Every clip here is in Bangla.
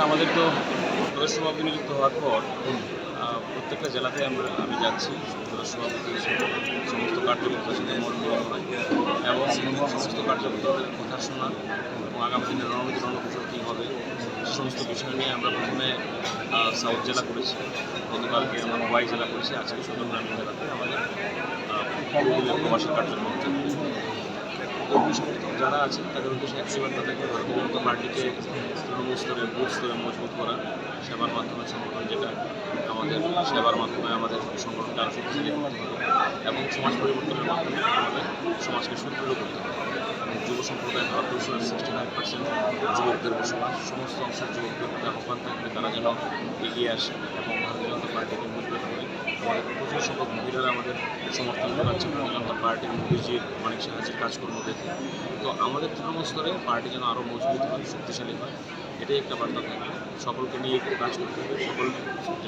আমাদের তো প্রদেশ সভাপতি নিযুক্ত হওয়ার পর প্রত্যেকটা জেলাতে আমি যাচ্ছি প্রদেশ সভাপতি হিসেবে সমস্ত কার্যকর্তার সাথে মত বিনিময় এবং সমস্ত কার্যকর্তাদের কথা শোনা এবং আগামী দিনের রণনীতি রণকৌশল কী হবে সে সমস্ত বিষয় নিয়ে আমরা প্রথমে সাউথ জেলা করেছি, গতকালকে আমরা ওয়াই জেলা করেছি, আজকে সুন্দরগ্রামীণ জেলাতে আমাদের প্রবাসী কার্যক্রম চলছে। কর্মী সমর্থক যারা আছেন তাদের উদ্দেশ্যে একবার তাদেরকে ভারতীয় জনতা পার্টিকে তৃণমূল স্তরে বুথ স্তরে মজবুত করা, সেবার মাধ্যমে সংগঠন যেটা আমাদের সেবার মাধ্যমে আমাদের সংগঠনকে আরও শক্তিশালী করতে হবে এবং সমাজ পরিবর্তনের মাধ্যমে আমাদের সমাজকে সুদৃঢ় করতে হবে। এবং যুব সম্প্রদায় ভারতবর্ষের 69% যুবকদের বসবাস, সমস্ত অংশের যুবকদের প্রতি আহ্বান থাকবে তারা যেন এগিয়ে আসে এবং ভারতীয় জনতা পার্টিকে মজবুত করে। আমাদের প্রচুর সংখ্যক মহিলারা আমাদের সমর্থন জানাচ্ছে ভারতীয় জনতা পার্টির মোদীজির অনেক সাহায্যের কাজকর্ম দেখে। তো আমাদের তৃণমূল স্তরে পার্টি যেন আরও মজবুত হয়, শক্তিশালী হয়, এটাই একটা বার্তা থাকবে। সকলকে নিয়ে একটু কাজ করতে হবে, সকল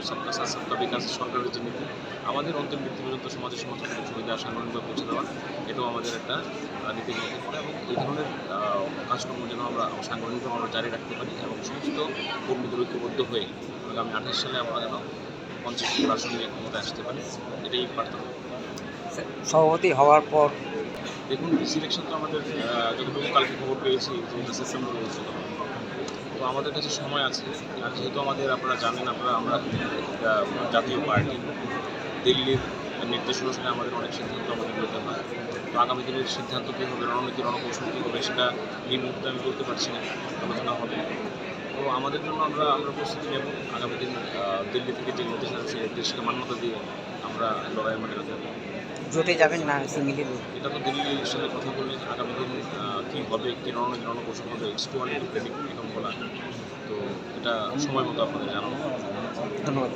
সবকা সাথ সবকা বিকাশ সরকারের যে নীতি আমাদের অন্তিম ব্যক্তি পর্যন্ত সমাজের সমস্ত সুবিধা সাধারণভাবে পৌঁছে দেওয়া, এটাও আমাদের একটা নীতির মধ্যে পড়ে এবং এই ধরনের কাজকর্ম যেন আমরা সাংগঠনিকভাবে আমরা জারি রাখতে পারি এবং সমস্ত কর্মীদের ঐক্যবদ্ধ হয়ে আগামী 28 সালে আমরা যেন 50 আসন নিয়ে ক্ষমতায় আসতে পারি, এটাই বার্তা। সভাপতি হওয়ার পর দেখুন, সিলেকশন তো আমাদের যতটুকু কালকে খবর পেয়েছি যে এটা সেপ্টেম্বরে হচ্ছিল, তো আমাদের কাছে সময় আছে। আর যেহেতু আপনারা জানেন আমরা জাতীয় পার্টি, দিল্লির নির্দেশ অনুসারে আমাদের অনেক সিদ্ধান্ত আমাদের নিতে হয়। তো আগামী দিনের সিদ্ধান্ত কী হবে, রণনীতি রণকৌশল কী হবে, সেটা এই মুহূর্তে আমি বলতে পারছি না, আলোচনা হবে। তো আমাদের জন্য আমরা প্রস্তুতি নেব। আগামী দিন দিল্লি থেকে যে নির্দেশ আসবে সেই নির্দেশকে মান্যতা দিয়ে আমরা লড়াইয়ের মাঠে যাব। জোটে যাবেন না সিঙ্গেলি? এটা তো দিল্লির সাথে কথা বললে আগামী দিন কী হবে, কী রণনীতি রণকৌশল হবে, একটু প্রেডিক্ট এখন বলা, তো এটা সময় মতো আপনাদের জানানো। ধন্যবাদ।